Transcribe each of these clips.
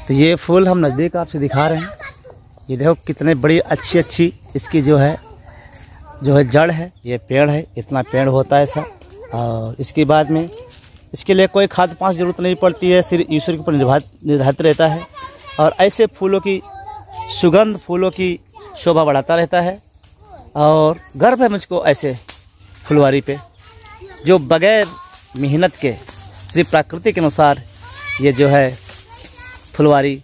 तो ये फूल हम नज़दीक आपसे दिखा रहे हैं। ये देखो कितने बड़ी अच्छी इसकी जो है जड़ है, ये पेड़ है, इतना पेड़ होता है ऐसा। और इसके बाद में इसके लिए कोई खाद पानी जरूरत नहीं पड़ती है, सिर्फ ईश्वर के ऊपर निर्धारित रहता है। और ऐसे फूलों की सुगंध फूलों की शोभा बढ़ाता रहता है। और गर्व है मुझको ऐसे फुलवारी पे, जो बगैर मेहनत के सिर्फ प्रकृति के अनुसार ये जो है फुलवारी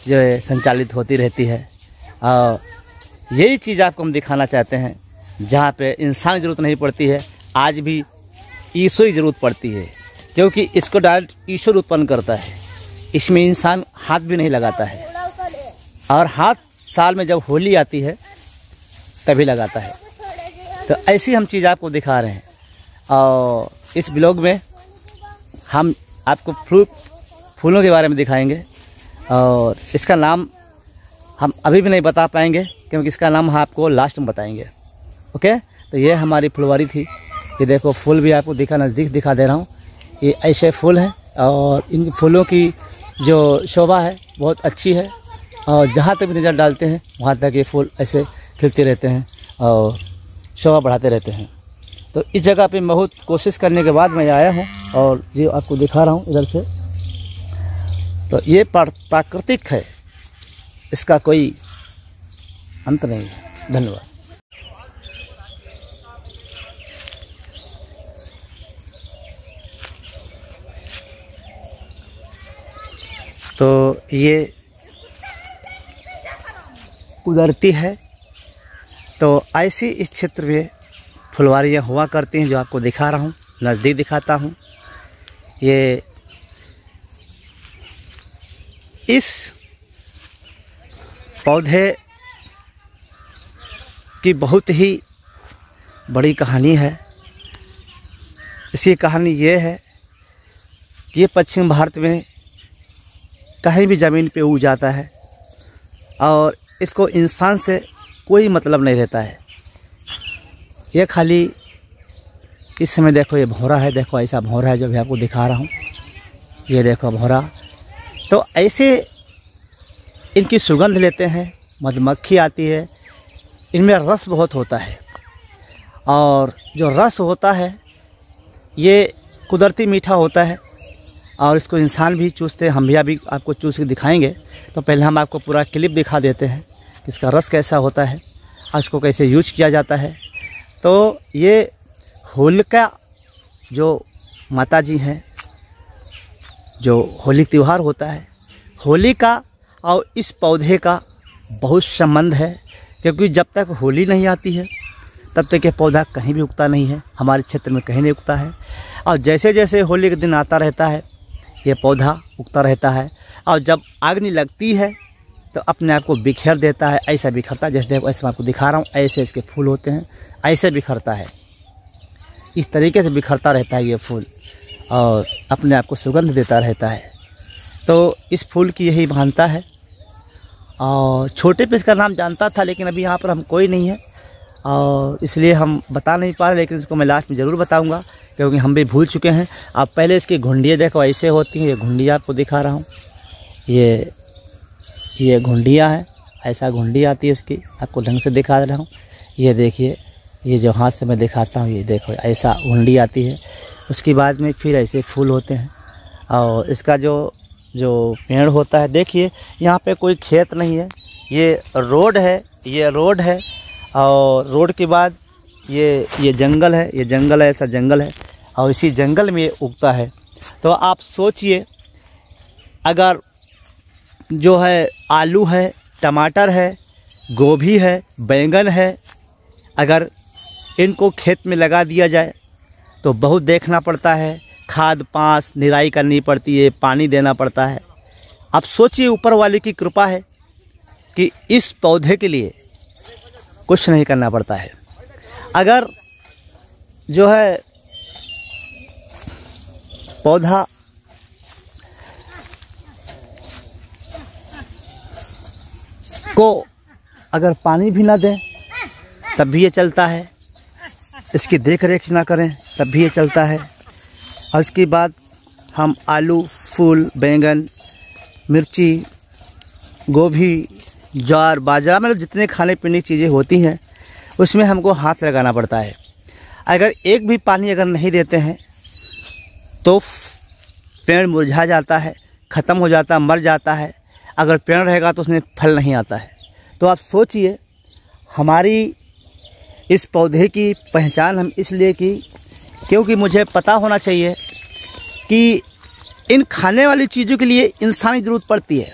जो है संचालित होती रहती है। और यही चीज़ आपको हम दिखाना चाहते हैं, जहाँ पे इंसान की ज़रूरत नहीं पड़ती है, आज भी ईश्वर की ज़रूरत पड़ती है, क्योंकि इसको डायरेक्ट ईश्वर उत्पन्न करता है। इसमें इंसान हाथ भी नहीं लगाता है, और हाथ साल में जब होली आती है तभी लगाता है। तो ऐसी हम चीज़ आपको दिखा रहे हैं। और इस ब्लॉग में हम आपको फूलों के बारे में दिखाएंगे, और इसका नाम हम अभी भी नहीं बता पाएंगे, क्योंकि इसका नाम हम आपको लास्ट में बताएंगे। ओके, तो ये हमारी फुलवारी थी। ये देखो फूल भी आपको नज़दीक दिखा दे रहा हूँ। ये ऐसे फूल हैं, और इन फूलों की जो शोभा है बहुत अच्छी है, और जहाँ तक भी नज़र डालते हैं वहाँ तक ये फूल ऐसे खिलते रहते हैं और शोभा बढ़ाते रहते हैं। तो इस जगह पे बहुत कोशिश करने के बाद मैं आया हूँ, और ये आपको दिखा रहा हूँ इधर से। तो ये प्राकृतिक है, इसका कोई अंत नहीं है। धन्यवाद। तो ये कुदरती है। तो ऐसी इस क्षेत्र में फुलवारियाँ हुआ करती हैं, जो आपको दिखा रहा हूँ, नज़दीक दिखाता हूँ। ये इस पौधे की बहुत ही बड़ी कहानी है। इसकी कहानी ये है कि ये पश्चिम भारत में कहीं भी ज़मीन पे उग जाता है, और इसको इंसान से कोई मतलब नहीं रहता है। ये खाली इस समय देखो ये भौरा है, देखो ऐसा भौरा है जो भी आपको दिखा रहा हूँ। ये देखो भौरा। तो ऐसे इनकी सुगंध लेते हैं, मधुमक्खी आती है, इनमें रस बहुत होता है, और जो रस होता है ये कुदरती मीठा होता है, और इसको इंसान भी चूसते हैं। हम भी अभी आपको चूस के दिखाएंगे। तो पहले हम आपको पूरा क्लिप दिखा देते हैं कि इसका रस कैसा होता है और इसको कैसे यूज किया जाता है। तो ये होलिका जो माता जी हैं, जो होली त्यौहार होता है, होली का और इस पौधे का बहुत संबंध है, क्योंकि जब तक होली नहीं आती है तब तक ये पौधा कहीं भी उगता नहीं है, हमारे क्षेत्र में कहीं नहीं उगता है। और जैसे जैसे होली के दिन आता रहता है ये पौधा उगता रहता है, और जब आग नहीं लगती है तो अपने आप को बिखेर देता है। ऐसा बिखरता है, जैसे देखो ऐसे मैं आपको दिखा रहा हूँ, ऐसे इसके फूल होते हैं, ऐसे बिखरता है, इस तरीके से बिखरता रहता है ये फूल, और अपने आप को सुगंध देता रहता है। तो इस फूल की यही महानता है। और छोटे पे इसका नाम जानता था, लेकिन अभी यहाँ पर हम कोई नहीं है, और इसलिए हम बता नहीं पा रहे, लेकिन इसको मैं लास्ट में ज़रूर बताऊँगा, क्योंकि हम भी भूल चुके हैं। अब पहले इसकी घुंडियाँ देखो ऐसे होती हैं, ये घुंडियाँ आपको दिखा रहा हूँ। ये घुंडियाँ हैं, ऐसा घुंडी आती है इसकी, आपको ढंग से दिखा रहा हूँ। ये देखिए, ये जो हाथ से मैं दिखाता हूँ, ये देखो ऐसा घुंडी आती है। उसके बाद में फिर ऐसे फूल होते हैं, और इसका जो पेड़ होता है, देखिए यहाँ पे कोई खेत नहीं है, ये रोड है, और रोड के बाद ये जंगल है, ऐसा जंगल है, और इसी जंगल में उगता है। तो आप सोचिए, अगर जो है आलू है, टमाटर है, गोभी है, बैंगन है, अगर इनको खेत में लगा दिया जाए तो बहुत देखना पड़ता है, खाद पास निराई करनी पड़ती है, पानी देना पड़ता है। आप सोचिए, ऊपर वाले की कृपा है कि इस पौधे के लिए कुछ नहीं करना पड़ता है। अगर जो है पौधा को अगर पानी भी ना दें तब भी ये चलता है, इसकी देख रेख ना करें तब भी ये चलता है। और इसके बाद हम आलू, फूल, बैंगन मिर्ची, गोभी, ज्वार, बाजरा, मतलब जितने खाने पीने की चीज़ें होती हैं उसमें हमको हाथ लगाना पड़ता है। अगर एक भी पानी अगर नहीं देते हैं तो पेड़ मुरझा जाता है, ख़त्म हो जाता है, मर जाता है। अगर पेड़ रहेगा तो उसमें फल नहीं आता है। तो आप सोचिए, हमारी इस पौधे की पहचान हम इसलिए की क्योंकि मुझे पता होना चाहिए कि इन खाने वाली चीज़ों के लिए इंसानी ज़रूरत पड़ती है।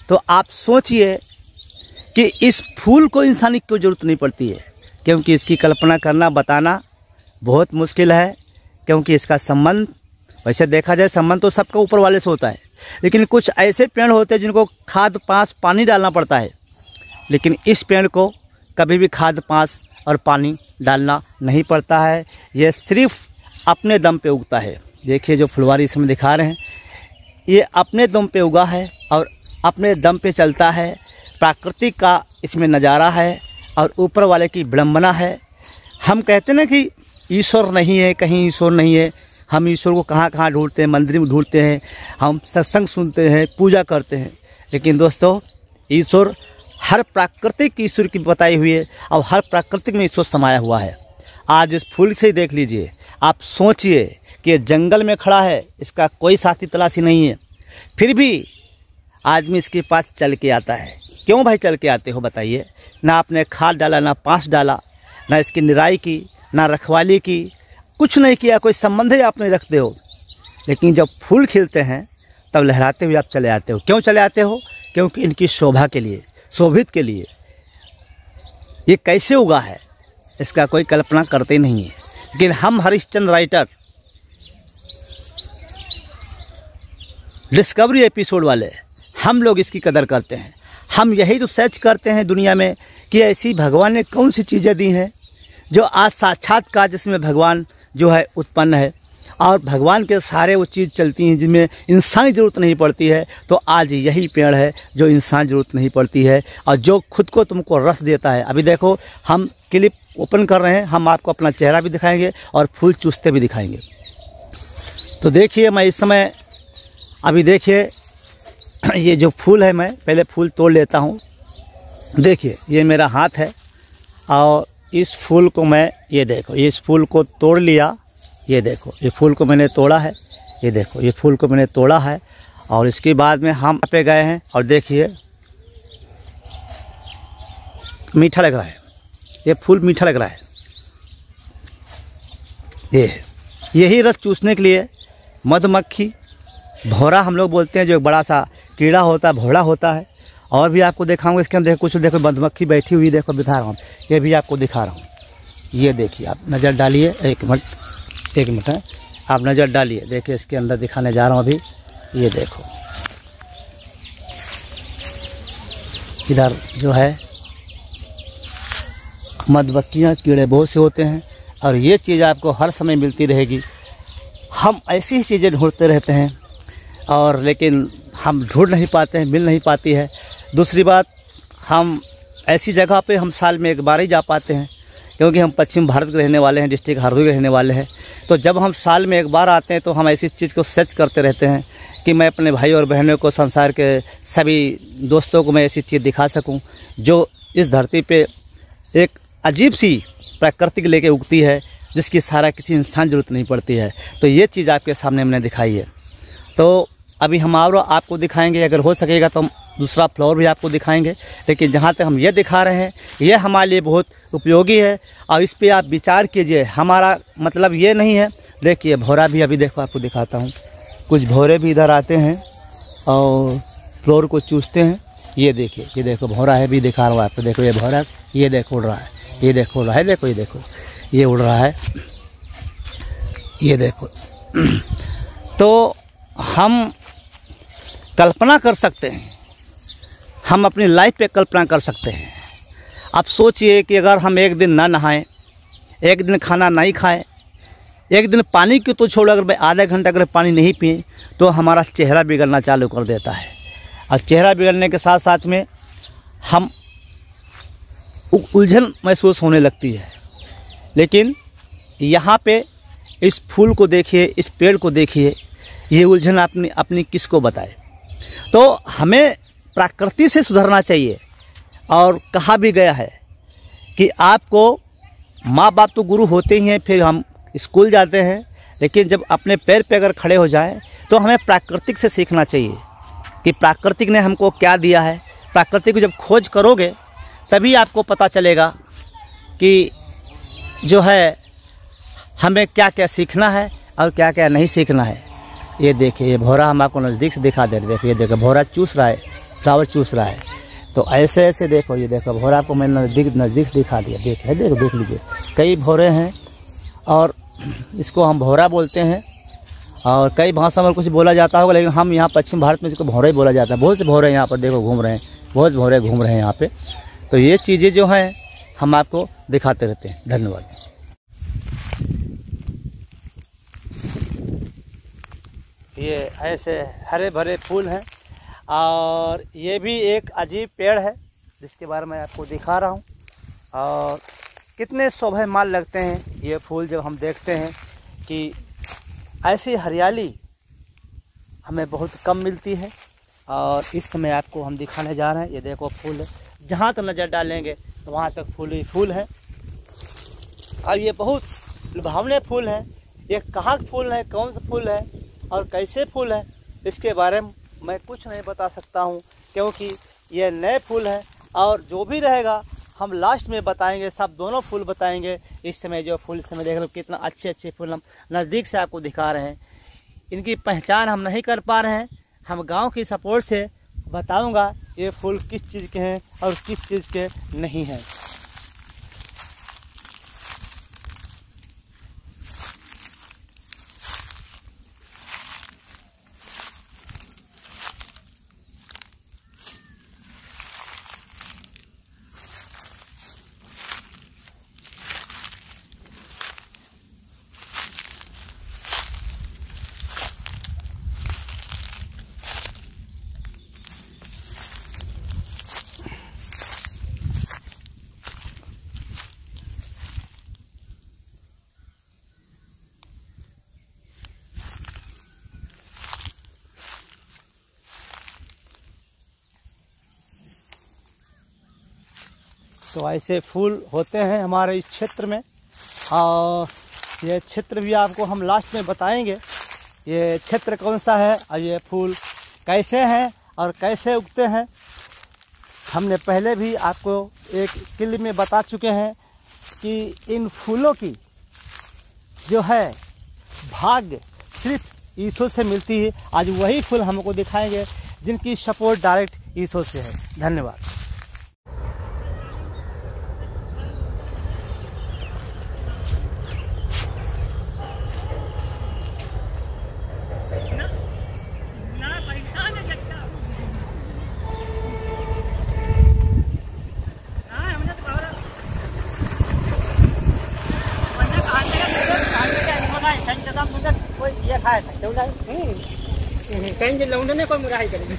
तो आप सोचिए कि इस फूल को इंसानी क्यों ज़रूरत नहीं पड़ती है, क्योंकि इसकी कल्पना करना, बताना बहुत मुश्किल है। क्योंकि इसका संबंध, वैसे देखा जाए संबंध तो सबका ऊपर वाले से होता है, लेकिन कुछ ऐसे पेड़ होते हैं जिनको खाद पास पानी डालना पड़ता है, लेकिन इस पेड़ को कभी भी खाद पास और पानी डालना नहीं पड़ता है। ये सिर्फ अपने दम पे उगता है। देखिए जो फुलवारी इसमें दिखा रहे हैं, ये अपने दम पे उगा है और अपने दम पे चलता है। प्राकृतिक का इसमें नज़ारा है और ऊपर वाले की विडंबना है। हम कहते हैं ना कि ईश्वर नहीं है, कहीं ईश्वर नहीं है। हम ईश्वर को कहाँ कहाँ ढूंढते हैं, मंदिर में ढूंढते हैं, हम सत्संग सुनते हैं, पूजा करते हैं, लेकिन दोस्तों ईश्वर हर प्राकृतिक ईश्वर की बताई हुई है और हर प्राकृतिक में ईश्वर समाया हुआ है। आज इस फूल से ही देख लीजिए, आप सोचिए कि ये जंगल में खड़ा है, इसका कोई साथी तलाशी नहीं है, फिर भी आदमी इसके पास चल के आता है। क्यों भाई चल के आते हो बताइए? ना आपने खाद डाला, ना पास डाला, ना इसकी निराई की, ना रखवाली की, कुछ नहीं किया, कोई संबंध ही आप नहीं रखते हो। लेकिन जब फूल खिलते हैं तब लहराते हुए आप चले आते हो। क्यों चले आते हो? क्योंकि इनकी शोभा के लिए, शोभित के लिए। ये कैसे उगा है इसका कोई कल्पना करते नहीं है, लेकिन हम हरिश्चंद्र राइटर, डिस्कवरी एपिसोड वाले, हम लोग इसकी कदर करते हैं। हम यही तो सर्च करते हैं दुनिया में कि ऐसी भगवान ने कौन सी चीज़ें दी हैं जो आज साक्षात्कार जिसमें भगवान जो है उत्पन्न है, और भगवान के सारे वो चीज़ चलती हैं जिनमें इंसान ज़रूरत नहीं पड़ती है। तो आज यही पेड़ है जो इंसान ज़रूरत नहीं पड़ती है और जो खुद को तुमको रस देता है। अभी देखो हम क्लिप ओपन कर रहे हैं, हम आपको अपना चेहरा भी दिखाएंगे और फूल चूसते भी दिखाएंगे। तो देखिए मैं इस समय, अभी देखिए ये जो फूल है, मैं पहले फूल तोड़ लेता हूँ। देखिए ये मेरा हाथ है और इस फूल को मैं, ये देखो इस फूल को तोड़ लिया। ये देखो ये फूल को मैंने तोड़ा है, ये देखो ये फूल को मैंने तोड़ा है। और इसके बाद में हम पे गए हैं और देखिए मीठा लग रहा है, ये फूल मीठा लग रहा है। यही रस चूसने के लिए मधुमक्खी, भौरा हम लोग बोलते हैं, जो एक बड़ा सा कीड़ा होता है, भौरा होता है। और भी आपको दिखाऊंगा इसके अंदर कुछ, देखो मधुमक्खी बैठी हुई, देखो दिखा रहा हूँ, ये भी आपको दिखा रहा हूँ। ये देखिए आप नज़र डालिए, एक मिनट है, आप नज़र डालिए। देखिए इसके अंदर दिखाने जा रहा हूँ अभी। ये देखो इधर जो है मधुमक्खियाँ, कीड़े बहुत से होते हैं और ये चीज़ आपको हर समय मिलती रहेगी। हम ऐसी ही चीज़ें ढूंढते रहते हैं और लेकिन हम ढूंढ नहीं पाते हैं, मिल नहीं पाती है। दूसरी बात, हम ऐसी जगह पे हम साल में एक बार ही जा पाते हैं, क्योंकि हम पश्चिम भारत के रहने वाले हैं, डिस्ट्रिक्ट हरदोई के रहने वाले हैं। तो जब हम साल में एक बार आते हैं तो हम ऐसी चीज़ को सर्च करते रहते हैं कि मैं अपने भाई और बहनों को, संसार के सभी दोस्तों को मैं ऐसी चीज़ दिखा सकूं जो इस धरती पे एक अजीब सी प्रकृति लेके उगती है, जिसकी सारा किसी इंसान ज़रूरत नहीं पड़ती है। तो ये चीज़ आपके सामने हमने दिखाई है। तो अभी हम और आपको दिखाएंगे, अगर हो सकेगा तो हम दूसरा फ्लोर भी आपको दिखाएंगे, लेकिन जहाँ तक हम ये दिखा रहे हैं ये हमारे लिए बहुत उपयोगी है और इस पे आप विचार कीजिए। हमारा मतलब ये नहीं है। देखिए भौरा भी, अभी देखो आपको दिखाता हूँ, कुछ भौरे भी इधर आते हैं और फ्लोर को चूसते हैं। ये देखिए, ये देखो भौरा है, भी दिखा रहा हूँ आपको। देखो ये भौरा, ये देखो उड़ रहा है, ये देखो उड़ रहा है, देखो ये देखो ये उड़ रहा है, ये देखो। तो हम कल्पना कर सकते हैं, हम अपनी लाइफ पे कल्पना कर सकते हैं। आप सोचिए कि अगर हम एक दिन ना नहाएं, एक दिन खाना नहीं खाएं, एक दिन पानी की तो छोड़ो, अगर आधा घंटा अगर पानी नहीं पिए तो हमारा चेहरा बिगड़ना चालू कर देता है। और चेहरा बिगड़ने के साथ साथ में हम उलझन महसूस होने लगती है। लेकिन यहाँ पे इस फूल को देखिए, इस पेड़ को देखिए, ये उलझन अपनी किसको बताए। तो हमें प्रकृति से सुधरना चाहिए। और कहा भी गया है कि आपको माँ बाप तो गुरु होते ही हैं, फिर हम स्कूल जाते हैं, लेकिन जब अपने पैर पे अगर खड़े हो जाएं तो हमें प्राकृतिक से सीखना चाहिए कि प्राकृतिक ने हमको क्या दिया है। प्राकृतिक को जब खोज करोगे तभी आपको पता चलेगा कि जो है हमें क्या क्या सीखना है और क्या क्या नहीं सीखना है। ये देखिए, ये भौरा हम आपको नज़दीक से दिखा दे रहे। देखिए, ये देखो भौरा चूस रहा है, फ्लावर चूस रहा है। तो ऐसे ऐसे देखो, ये देखो भौरा को मैंने नज़दीक दिखा दिया। देखिए, देख लीजिए, कई भौरे हैं और इसको हम भौरा बोलते हैं और कई भाषा में कुछ बोला जाता होगा, लेकिन हम यहाँ पश्चिम भारत में इसको भौरा ही बोला जाता है। बहुत से भौरे यहाँ पर देखो घूम रहे हैं, बहुत भौरे घूम रहे हैं यहाँ पे। तो ये चीज़ें जो हैं हम आपको दिखाते रहते हैं। धन्यवाद। ये ऐसे हरे भरे फूल हैं और ये भी एक अजीब पेड़ है जिसके बारे में आपको दिखा रहा हूँ। और कितने शोभायमान लगते हैं ये फूल जब हम देखते हैं कि ऐसी हरियाली हमें बहुत कम मिलती है। और इस समय आपको हम दिखाने जा रहे हैं। ये देखो फूल है, जहाँ तक नज़र डालेंगे तो वहाँ तक फूल ही फूल है। और ये बहुत लुभावने फूल हैं। ये कहाँ फूल है, कौन सा फूल है और कैसे फूल है, इसके बारे में मैं कुछ नहीं बता सकता हूँ, क्योंकि ये नए फूल हैं। और जो भी रहेगा हम लास्ट में बताएंगे, सब दोनों फूल बताएंगे। इस समय जो फूल, इस समय देख लो कितना अच्छे अच्छे फूल हम नज़दीक से आपको दिखा रहे हैं। इनकी पहचान हम नहीं कर पा रहे हैं, हम गांव की सपोर्ट से बताऊंगा ये फूल किस चीज़ के हैं और किस चीज़ के नहीं हैं। तो ऐसे फूल होते हैं हमारे इस क्षेत्र में। और ये क्षेत्र भी आपको हम लास्ट में बताएंगे ये क्षेत्र कौन सा है और ये फूल कैसे हैं और कैसे उगते हैं। हमने पहले भी आपको एक क्लिप में बता चुके हैं कि इन फूलों की जो है भाग्य सिर्फ ईश्वर से मिलती है। आज वही फूल हमको दिखाएंगे जिनकी सपोर्ट डायरेक्ट ईश्वर से है। धन्यवाद। कहीं लौंडे ने कोई मुराई करेंगे।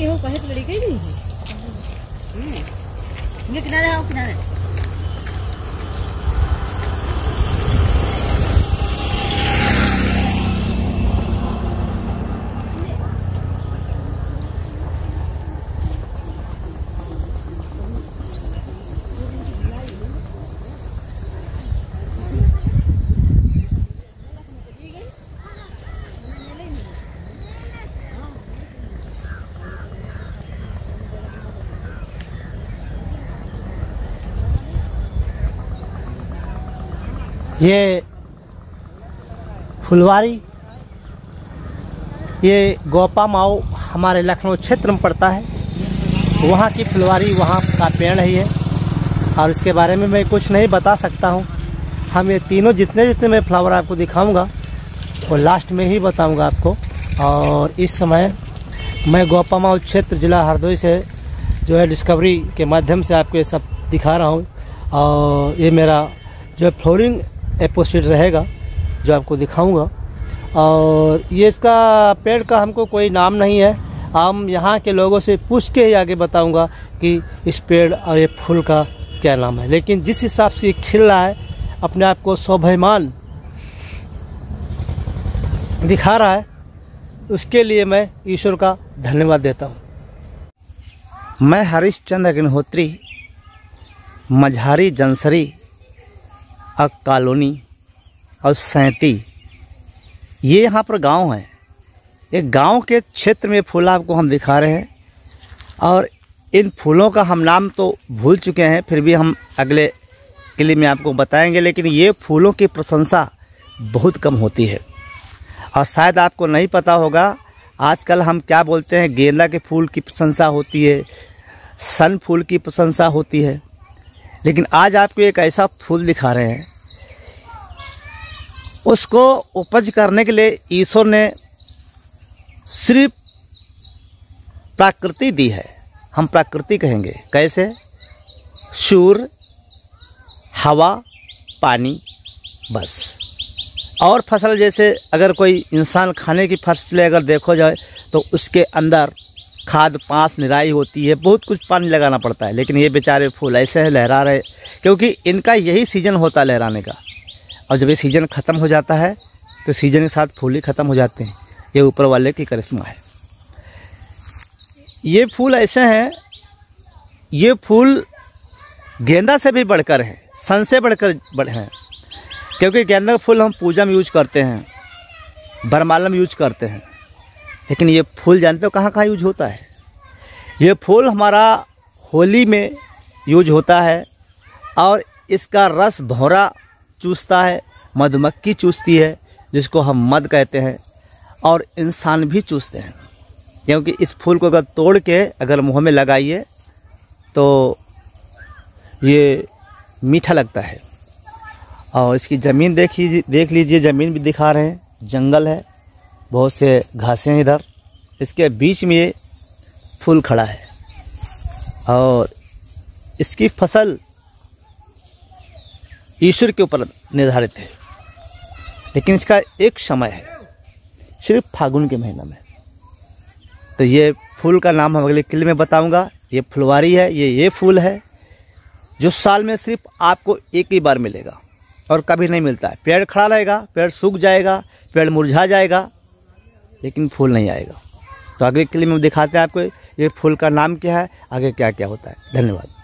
हो कहे तो लड़ी गई नहीं ये किनारे आओ किनारे। ये फुलवारी, ये गोपा माऊ हमारे लखनऊ क्षेत्र में पड़ता है। वहाँ की फुलवारी, वहाँ का पेड़ है ये। और इसके बारे में मैं कुछ नहीं बता सकता हूँ। हम ये तीनों जितने मैं फ्लावर आपको दिखाऊंगा वो लास्ट में ही बताऊंगा आपको। और इस समय मैं गोपा माऊ क्षेत्र जिला हरदोई से जो है डिस्कवरी के माध्यम से आपको ये सब दिखा रहा हूँ। और ये मेरा जो फ्लोरिंग एपोसिट रहेगा जो आपको दिखाऊंगा। और ये इसका पेड़ का हमको कोई नाम नहीं है, हम यहाँ के लोगों से पूछ के ही आगे बताऊंगा कि इस पेड़ और ये फूल का क्या नाम है। लेकिन जिस हिसाब से ये खिल रहा है, अपने आप को स्वाभिमान दिखा रहा है, उसके लिए मैं ईश्वर का धन्यवाद देता हूँ। मैं हरिश्चंद्र अग्निहोत्री, मझारी जंसरी कॉलोनी और सैंती, ये यहाँ पर गांव है। एक गांव के क्षेत्र में फूल आपको हम दिखा रहे हैं। और इन फूलों का हम नाम तो भूल चुके हैं, फिर भी हम अगले क्लिप में आपको बताएंगे। लेकिन ये फूलों की प्रशंसा बहुत कम होती है। और शायद आपको नहीं पता होगा, आजकल हम क्या बोलते हैं, गेंदा के फूल की प्रशंसा होती है, सन फूल की प्रशंसा होती है। लेकिन आज आपको एक ऐसा फूल दिखा रहे हैं, उसको उपज करने के लिए ईश्वर ने सिर्फ प्रकृति दी है। हम प्रकृति कहेंगे, कैसे? सूर्य, हवा, पानी, बस। और फसल जैसे अगर कोई इंसान खाने की फसलें अगर देखो जाए तो उसके अंदर खाद, पांस, निराई होती है, बहुत कुछ पानी लगाना पड़ता है। लेकिन ये बेचारे फूल ऐसे हैं, लहरा रहे, क्योंकि इनका यही सीजन होता है लहराने का। और जब ये सीजन ख़त्म हो जाता है तो सीजन के साथ फूल ही ख़त्म हो जाते हैं। ये ऊपर वाले की करिश्मा है। ये फूल ऐसे हैं, ये फूल गेंदा से भी बढ़कर है, सन से बढ़कर हैं। क्योंकि गेंदा का फूल हम पूजा में यूज करते हैं, वरमाला में यूज करते हैं। लेकिन ये फूल जानते हो कहाँ कहाँ यूज होता है? ये फूल हमारा होली में यूज होता है। और इसका रस भौरा चूसता है, मधुमक्खी चूसती है, जिसको हम मध कहते हैं, और इंसान भी चूसते हैं। क्योंकि इस फूल को अगर तोड़ के अगर मुँह में लगाइए तो ये मीठा लगता है। और इसकी ज़मीन देख लीजिए, ज़मीन भी दिखा रहे हैं, जंगल है, बहुत से घासें हैं इधर, इसके बीच में ये फूल खड़ा है। और इसकी फसल ईश्वर के ऊपर निर्धारित है। लेकिन इसका एक समय है, सिर्फ फागुन के महीना में। तो ये फूल का नाम हम अगले क्लिप में बताऊंगा। ये फुलवारी है, ये फूल है जो साल में सिर्फ आपको एक ही बार मिलेगा और कभी नहीं मिलता है। पेड़ खड़ा रहेगा, पेड़ सूख जाएगा, पेड़ मुरझा जाएगा, लेकिन फूल नहीं आएगा। तो अगले क्लिप में दिखाते हैं आपको ये फूल का नाम क्या है, आगे क्या क्या होता है। धन्यवाद।